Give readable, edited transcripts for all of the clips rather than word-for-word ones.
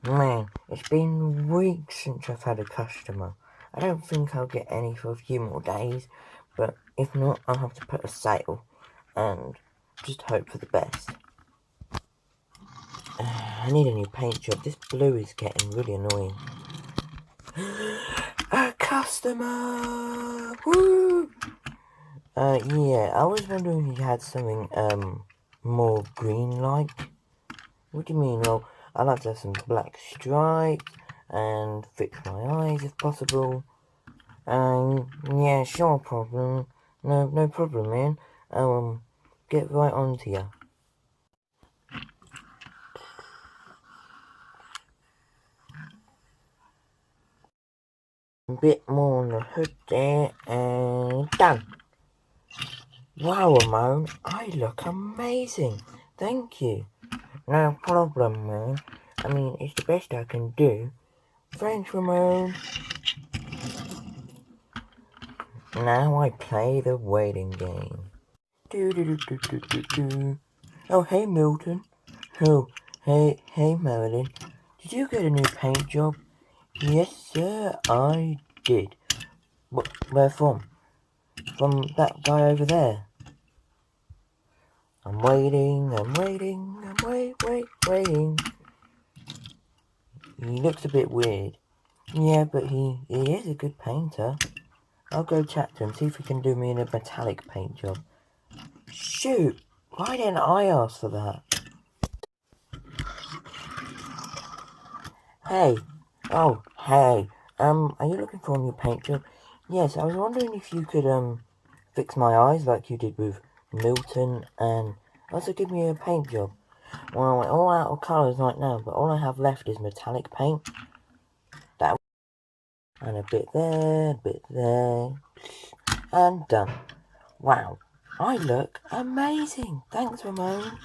Man, it's been weeks since I've had a customer. I don't think I'll get any for a few more days, but if not, I'll have to put a sale and just hope for the best. I need a new paint job. This blue is getting really annoying. A customer! Woo! Yeah, I was wondering if you had something, more green-like. What do you mean? Well, I'd like to have some black stripes and fix my eyes if possible. Yeah, sure, problem. No problem, man. I'll, get right on to you. A bit more on the hood there, and done. Wow, Ramon, I look amazing. Thank you. No problem, man. I mean, it's the best I can do. Thanks, Ramon. Now I play the waiting game. Do do do do do do do. Oh, hey, Milton. Oh, hey, Marilyn. Did you get a new paint job? Yes, sir, I did. Where from? From that guy over there. I'm waiting. Waiting. He looks a bit weird. Yeah, but he is a good painter. I'll go chat to him, see if he can do me in a metallic paint job. Shoot! Why didn't I ask for that? Hey! Oh, hey! Are you looking for a new paint job? Yes, I was wondering if you could, fix my eyes like you did with Milton, and also give me a paint job. Well, we're all out of colours right now, but all I have left is metallic paint. That, and a bit there, and done. Wow, I look amazing. Thanks, Ramon.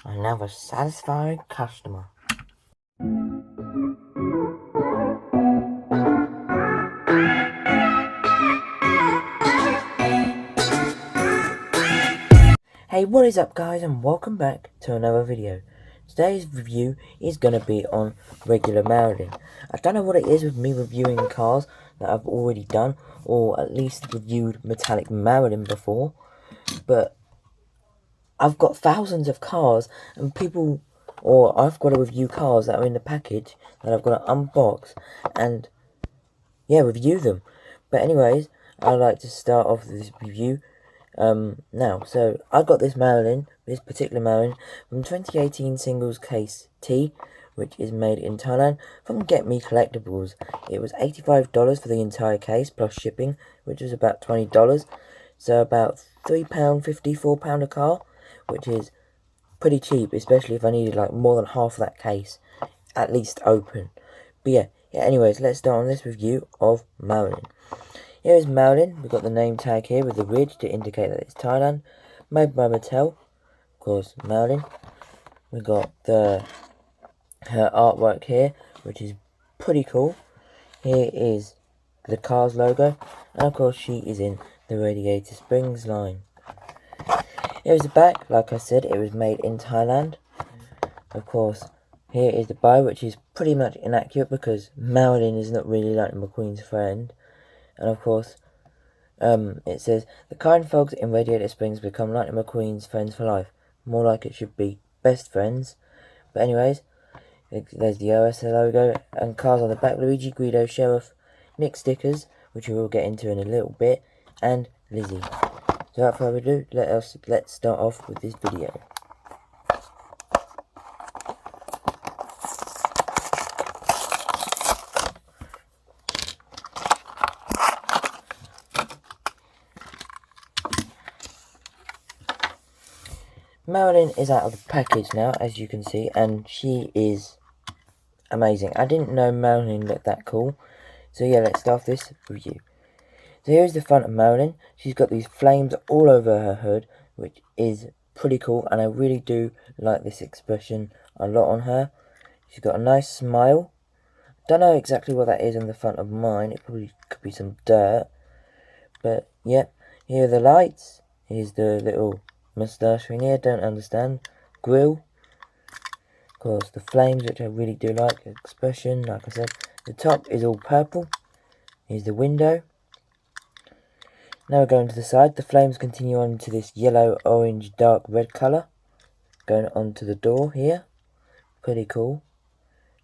Another satisfied customer. Hey, what is up, guys, and welcome back to another video. Today's review is going to be on regular Marilyn. I don't know what it is with me reviewing cars that I've already done, or at least reviewed metallic Marilyn before, but I've got thousands of cars, and I've got to review cars that are in the package that I've got to unbox and, yeah, review them. But anyways, I'd like to start off this review now. So I got this particular Marilyn, from 2018 Singles Case T, which is made in Thailand, from Getmecollectibles. It was $85 for the entire case, plus shipping, which was about $20. So about £3.50, £4 a car, which is pretty cheap, especially if I needed like more than half of that case, at least open. But yeah, anyways, let's start on this review of Marilyn. Here is Marilyn. We've got the name tag here with the ridge to indicate that it's Thailand. Made by Mattel. Of course, Marilyn. We've got her artwork here, which is pretty cool. Here is the car's logo. And of course, she is in the Radiator Springs line. Here's the back. Like I said, it was made in Thailand. Of course, here is the bow, which is pretty much inaccurate because Marilyn is not really Lightning McQueen's friend. And of course, it says, the kind folks in Radiator Springs become Lightning McQueen's friends for life. More like it should be best friends. But anyways, there's the OS logo, and cars on the back, Luigi, Guido, Sheriff, Nick stickers, which we will get into in a little bit, and Lizzie. So without further ado, let's start off with this video. Marilyn is out of the package now, as you can see, and she is amazing. I didn't know Marilyn looked that cool. So yeah, let's start this review. So here's the front of Marilyn. She's got these flames all over her hood, which is pretty cool, and I really do like this expression a lot on her. She's got a nice smile. Don't know exactly what that is on the front of mine. It probably could be some dirt. But yep, here are the lights. Here's the little moustache thing here. Don't understand. Grill. Of course, the flames, which I really do like. Expression, like I said. The top is all purple. Here's the window. Now we're going to the side. The flames continue on to this yellow, orange, dark red colour. Going on to the door here. Pretty cool.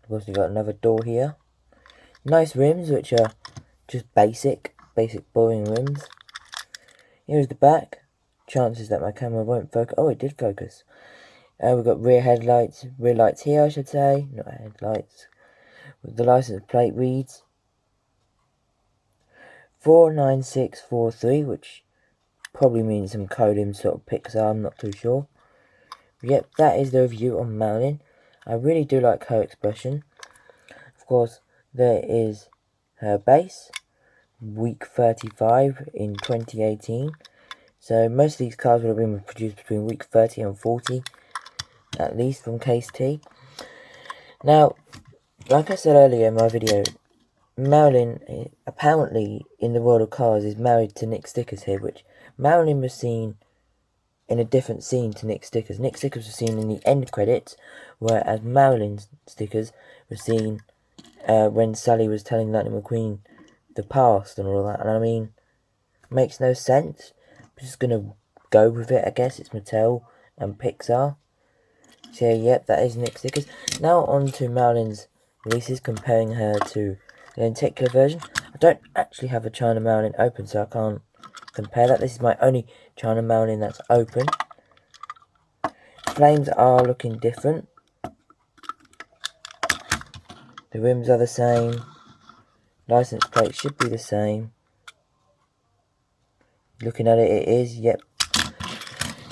Of course, we've got another door here. Nice rims, which are just basic boring rims. Here's the back. Chances that my camera won't focus. Oh, it did focus. We've got rear lights here, I should say. Not headlights. The license plate reads 49643, which probably means some code in sort of Pixar, I'm not too sure. But yep, that is the review on Marilyn. I really do like her expression. Of course, there is her base, week 35 in 2018. So most of these cars would have been produced between week 30 and 40, at least from Case T. Now, like I said earlier in my video, Marilyn, apparently in the world of cars, is married to Nick Stickers here, which Marilyn was seen in a different scene to Nick Stickers. Nick Stickers was seen in the end credits, whereas Marilyn's Stickers was seen when Sally was telling Lightning McQueen the past and all that. And I mean, makes no sense. I'm just gonna go with it, I guess. It's Mattel and Pixar. So yep, that is Nick Stickers. Now on to Marilyn's releases, comparing her to the lenticular version. I don't actually have a China Marilyn open, so I can't compare that. This is my only China Marilyn that's open. Flames are looking different. The rims are the same. License plate should be the same. Looking at it, it is, yep.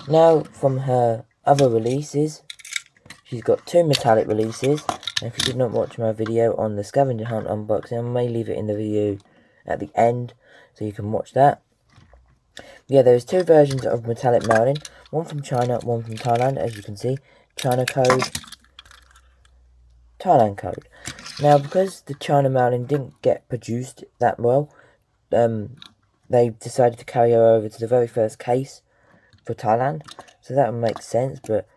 Now, from her other releases, she's got 2 metallic releases. And if you did not watch my video on the scavenger hunt unboxing, I may leave it in the video at the end, so you can watch that. Yeah, there's 2 versions of metallic Marilyn. One from China, one from Thailand, as you can see. China code, Thailand code. Now, because the China Marilyn didn't get produced that well, they decided to carry her over to the very first case for Thailand. So that would make sense, but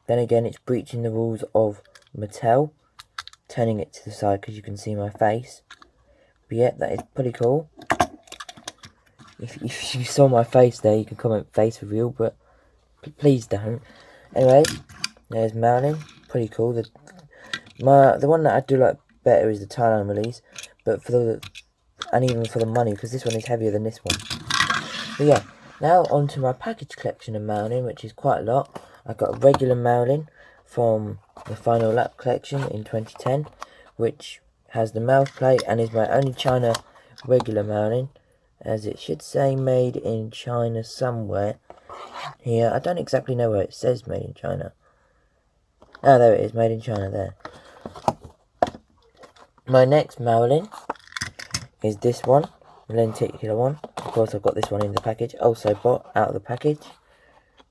then again, it's breaching the rules of Mattel. Turning it to the side because you can see my face. But yeah, that is pretty cool. If you saw my face there, you can comment face reveal, but please don't. Anyway, there's Marilyn. Pretty cool. The one that I do like better is the Thailand release, but and even for the money, because this one is heavier than this one. But yeah, now on to my package collection of Marilyn, which is quite a lot. I've got a regular Marilyn from the Final Lap collection in 2010, which has the mouth plate and is my only China regular Marilyn, as it should say made in China somewhere here. I don't exactly know where it says made in China. Ah, there it is, made in China there. My next Marilyn is this one, the lenticular one. Of course, I've got this one in the package. Also bought out of the package.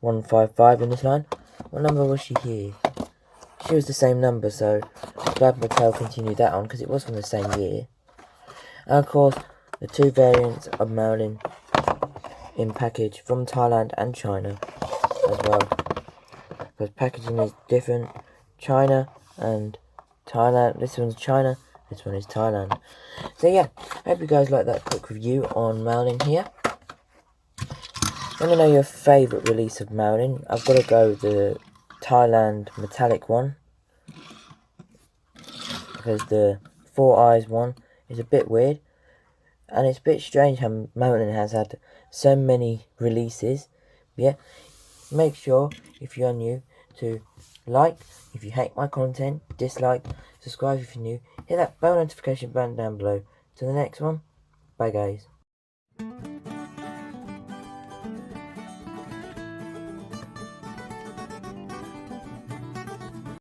155 in this line. What number was she here? She was the same number, so I'm glad Mattel continued that on, because it was from the same year. And of course, the 2 variants of Marilyn in package from Thailand and China as well. Because packaging is different. China and Thailand. This one's China, this one is Thailand. So yeah, hope you guys like that quick review on Marilyn here. Let me know your favourite release of Marilyn. I've got to go with the Thailand metallic one, because the 4 eyes one is a bit weird, and it's a bit strange how Marilyn has had so many releases. Yeah, make sure if you're new to like if you hate my content, dislike, subscribe if you're new, hit that bell notification button down below. Till the next one, bye guys.